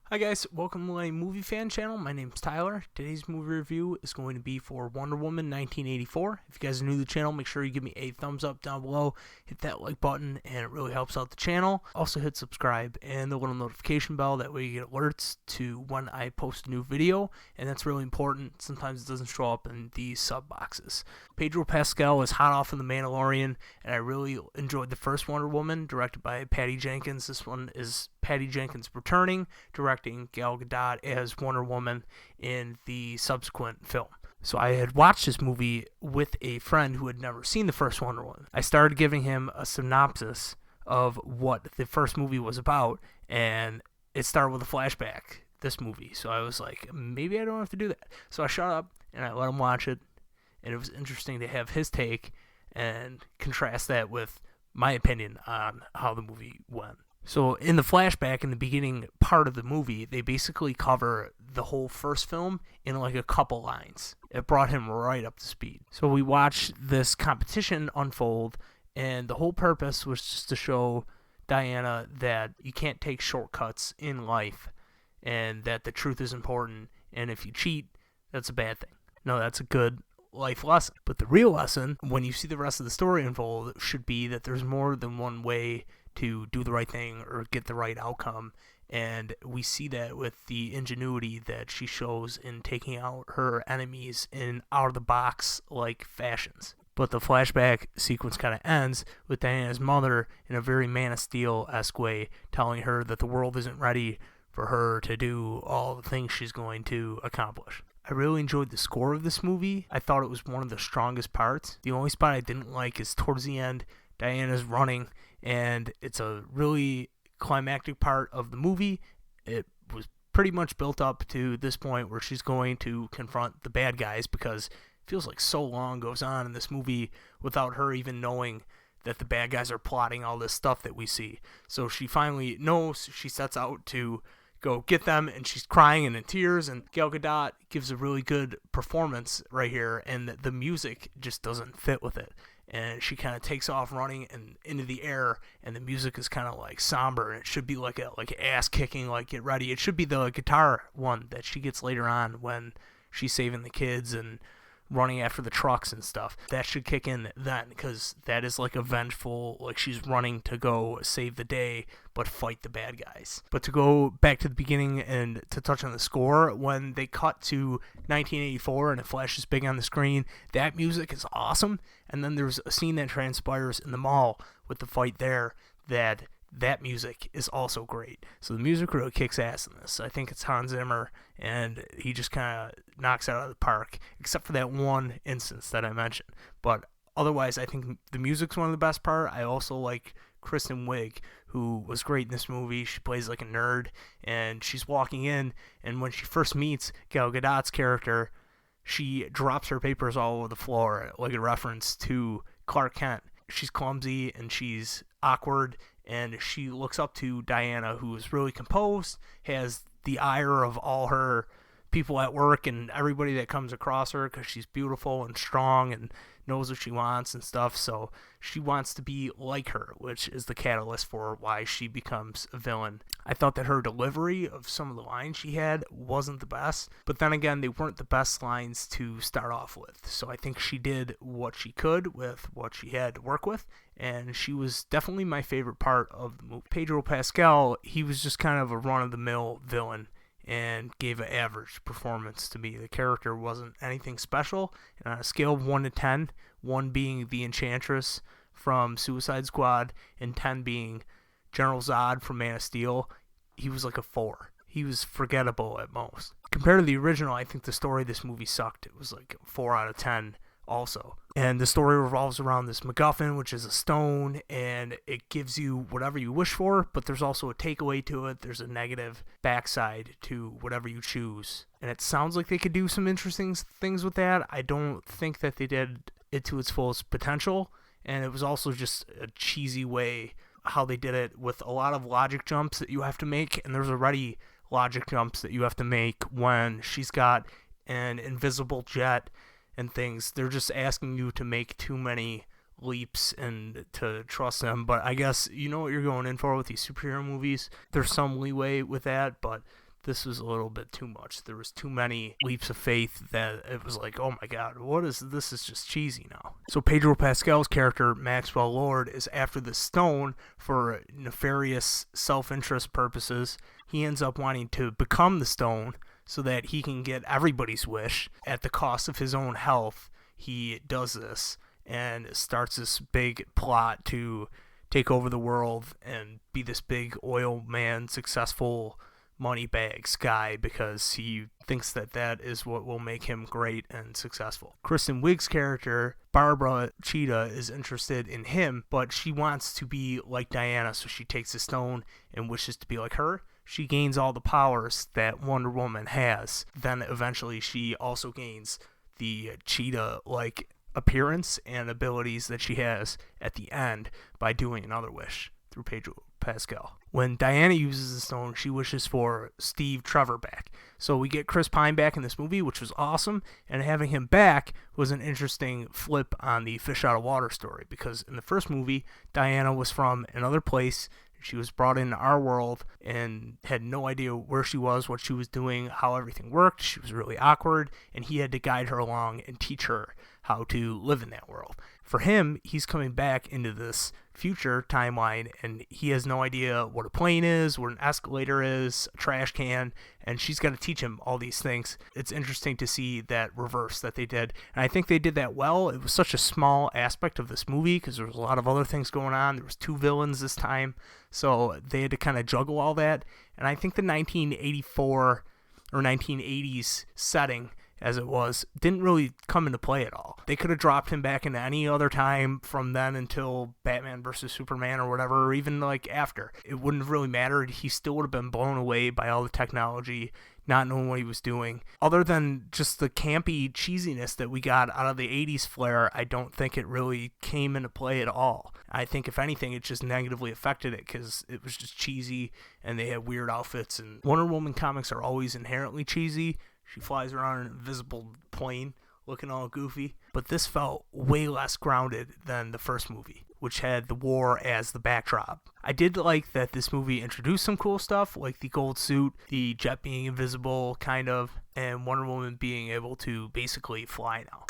Hi guys, welcome to my movie fan channel. My name's Tyler. Today's movie review is going to be for Wonder Woman 1984. If you guys are new to the channel, make sure you give me a thumbs up down below. Hit that like button and it really helps out the channel. Also hit subscribe and the little notification bell. That way you get alerts to when I post a new video, and that's really important. Sometimes it doesn't show up in these sub boxes. Pedro Pascal is hot off of The Mandalorian, and I really enjoyed the first Wonder Woman, directed by Patty Jenkins. This one is Patty Jenkins returning, directing Gal Gadot as Wonder Woman in the subsequent film. So I had watched this movie with a friend who had never seen the first Wonder Woman. I started giving him a synopsis of what the first movie was about, and it started with a flashback, this movie. So I was like, maybe I don't have to do that. So I shut up and I let him watch it, and it was interesting to have his take and contrast that with my opinion on how the movie went. So in the flashback, in the beginning part of the movie, they basically cover the whole first film in like a couple lines. It brought him right up to speed. So we watched this competition unfold, and the whole purpose was just to show Diana that you can't take shortcuts in life, and that the truth is important, and if you cheat, that's a bad thing. No, that's a good life lesson. But the real lesson, when you see the rest of the story unfold, should be that there's more than one way to do the right thing or get the right outcome, and we see that with the ingenuity that she shows in taking out her enemies in out-of-the-box like fashions. But the flashback sequence kind of ends with Diana's mother in a very Man of Steel-esque way telling her that the world isn't ready for her to do all the things she's going to accomplish. I really enjoyed the score of this movie. I thought it was one of the strongest parts. The only spot I didn't like is towards the end. Diana's running, and it's a really climactic part of the movie. It was pretty much built up to this point where she's going to confront the bad guys, because it feels like so long goes on in this movie without her even knowing that the bad guys are plotting all this stuff that we see. So she finally knows. She sets out to go get them, and she's crying and in tears, and Gal Gadot gives a really good performance right here, and the music just doesn't fit with it. And she kind of takes off running and into the air, and the music is kind of like somber, and it should be like ass kicking, like get ready. It should be the guitar one that she gets later on when she's saving the kids and running after the trucks and stuff. That should kick in then, because that is like a vengeful, like she's running to go save the day but fight the bad guys. But to go back to the beginning and to touch on the score, when they cut to 1984 and it flashes big on the screen, that music is awesome. And then there's a scene that transpires in the mall with the fight there that music is also great. So the music really kicks ass in this. I think it's Hans Zimmer, and he just kind of knocks it out of the park, except for that one instance that I mentioned. But otherwise, I think the music's one of the best part. I also like Kristen Wiig, who was great in this movie. She plays like a nerd, and she's walking in, and when she first meets Gal Gadot's character, she drops her papers all over the floor, like a reference to Clark Kent. She's clumsy and she's awkward, and she looks up to Diana, who is really composed, has the ire of all her people at work and everybody that comes across her, because she's beautiful and strong and knows what she wants and stuff. So she wants to be like her, which is the catalyst for why she becomes a villain. I thought that her delivery of some of the lines she had wasn't the best, but then again, they weren't the best lines to start off with. So I think she did what she could with what she had to work with, and she was definitely my favorite part of the movie. Pedro Pascal, he was just kind of a run-of-the-mill villain and gave an average performance to me. The character wasn't anything special, and on a scale of 1 to 10, 1 being the Enchantress from Suicide Squad and 10 being General Zod from Man of Steel, he was like a 4. He was forgettable at most. Compared to the original, I think the story of this movie sucked. It was like 4 out of 10 also. And the story revolves around this MacGuffin, which is a stone, and it gives you whatever you wish for, but there's also a takeaway to it. There's a negative backside to whatever you choose. And it sounds like they could do some interesting things with that. I don't think that they did it to its fullest potential, and it was also just a cheesy way how they did it, with a lot of logic jumps that you have to make, and there's already logic jumps that you have to make when she's got an invisible jet and things. They're just asking you to make too many leaps and to trust them. But I guess you know what you're going in for with these superhero movies. There's some leeway with that, but this was a little bit too much. There was too many leaps of faith that it was like, oh my god, what is this? Is just cheesy now. So Pedro Pascal's character, Maxwell Lord, is after the stone for nefarious self-interest purposes. He ends up wanting to become the stone so that he can get everybody's wish at the cost of his own health. He does this and starts this big plot to take over the world and be this big oil man, successful money bags guy, because he thinks that that is what will make him great and successful. Kristen Wiig's character, Barbara Cheetah, is interested in him, but she wants to be like Diana, so she takes a stone and wishes to be like her. She gains all the powers that Wonder Woman has. Then eventually she also gains the cheetah-like appearance and abilities that she has at the end by doing another wish through Pedro Pascal. When Diana uses the stone, she wishes for Steve Trevor back. So we get Chris Pine back in this movie, which was awesome, and having him back was an interesting flip on the fish out of water story, because in the first movie, Diana was from another place. She was brought into our world and had no idea where she was, what she was doing, how everything worked. She was really awkward, and he had to guide her along and teach her how to live in that world. For him, he's coming back into this future timeline, and he has no idea what a plane is, what an escalator is, a trash can, and she's got to teach him all these things. It's interesting to see that reverse that they did, and I think they did that well. It was such a small aspect of this movie because there was a lot of other things going on. There was 2 villains this time, so they had to kind of juggle all that, and I think the 1984 or 1980s setting, as it was, didn't really come into play at all. They could have dropped him back into any other time from then until Batman vs. Superman or whatever, or even like after. It wouldn't have really mattered. He still would have been blown away by all the technology, not knowing what he was doing. Other than just the campy cheesiness that we got out of the 80s flair, I don't think it really came into play at all. I think if anything, it just negatively affected it because it was just cheesy and they had weird outfits. And Wonder Woman comics are always inherently cheesy. She flies around in an invisible plane looking all goofy. But this felt way less grounded than the first movie, which had the war as the backdrop. I did like that this movie introduced some cool stuff, like the gold suit, the jet being invisible, kind of, and Wonder Woman being able to basically fly now.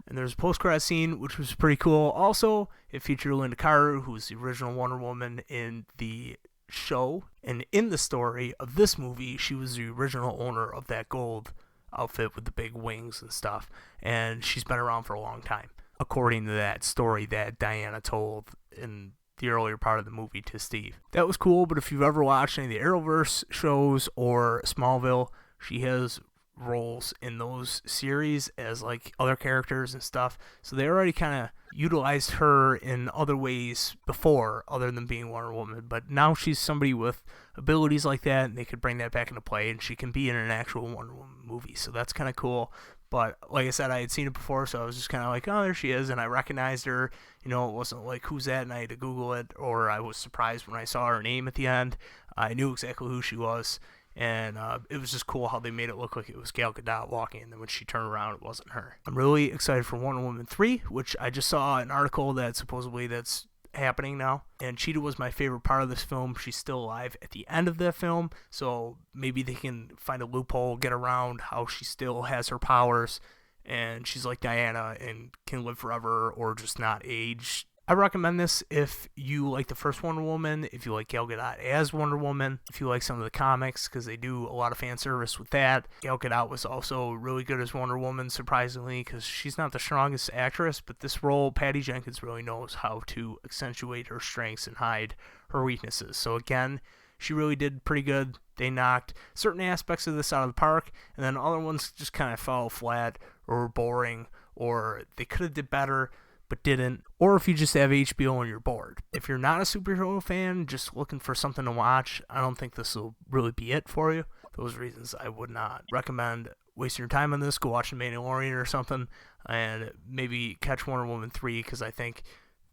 And there's a post-credit scene, which was pretty cool. Also, it featured Linda Carter, who was the original Wonder Woman in the show, and in the story of this movie, she was the original owner of that gold outfit with the big wings and stuff, and she's been around for a long time, according to that story that Diana told in the earlier part of the movie to Steve. That was cool, but if you've ever watched any of the Arrowverse shows or Smallville, she has roles in those series as like other characters and stuff, so they already kind of utilized her in other ways before other than being Wonder Woman, but now she's somebody with abilities like that and they could bring that back into play and she can be in an actual Wonder Woman movie, so that's kind of cool. But like I said, I had seen it before, so I was just kind of like, oh, there she is, and I recognized her. You know, it wasn't like, who's that, and I had to Google it, or I was surprised when I saw her name at the end. I knew exactly who she was. And it was just cool how they made it look like it was Gal Gadot walking, and then when she turned around, it wasn't her. I'm really excited for Wonder Woman 3, which I just saw an article that supposedly that's happening now. And Cheetah was my favorite part of this film. She's still alive at the end of that film, so maybe they can find a loophole, get around how she still has her powers, and she's like Diana and can live forever or just not age. I recommend this if you like the first Wonder Woman, if you like Gal Gadot as Wonder Woman, if you like some of the comics, because they do a lot of fan service with that. Gal Gadot was also really good as Wonder Woman, surprisingly, because she's not the strongest actress, but this role, Patty Jenkins really knows how to accentuate her strengths and hide her weaknesses. So again, she really did pretty good. They knocked certain aspects of this out of the park, and then other ones just kind of fell flat or were boring, or they could have did better but didn't, or if you just have HBO and you're bored. If you're not a superhero fan, just looking for something to watch, I don't think this will really be it for you. For those reasons, I would not recommend wasting your time on this. Go watch The Mandalorian or something, and maybe catch Wonder Woman 3, because I think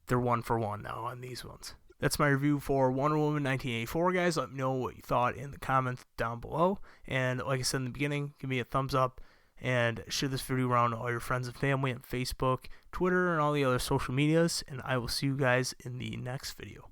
they're 1 for 1 now on these ones. That's my review for Wonder Woman 1984, guys. Let me know what you thought in the comments down below, and like I said in the beginning, give me a thumbs up, and share this video around to all your friends and family on Facebook, Twitter, and all the other social medias, and I will see you guys in the next video.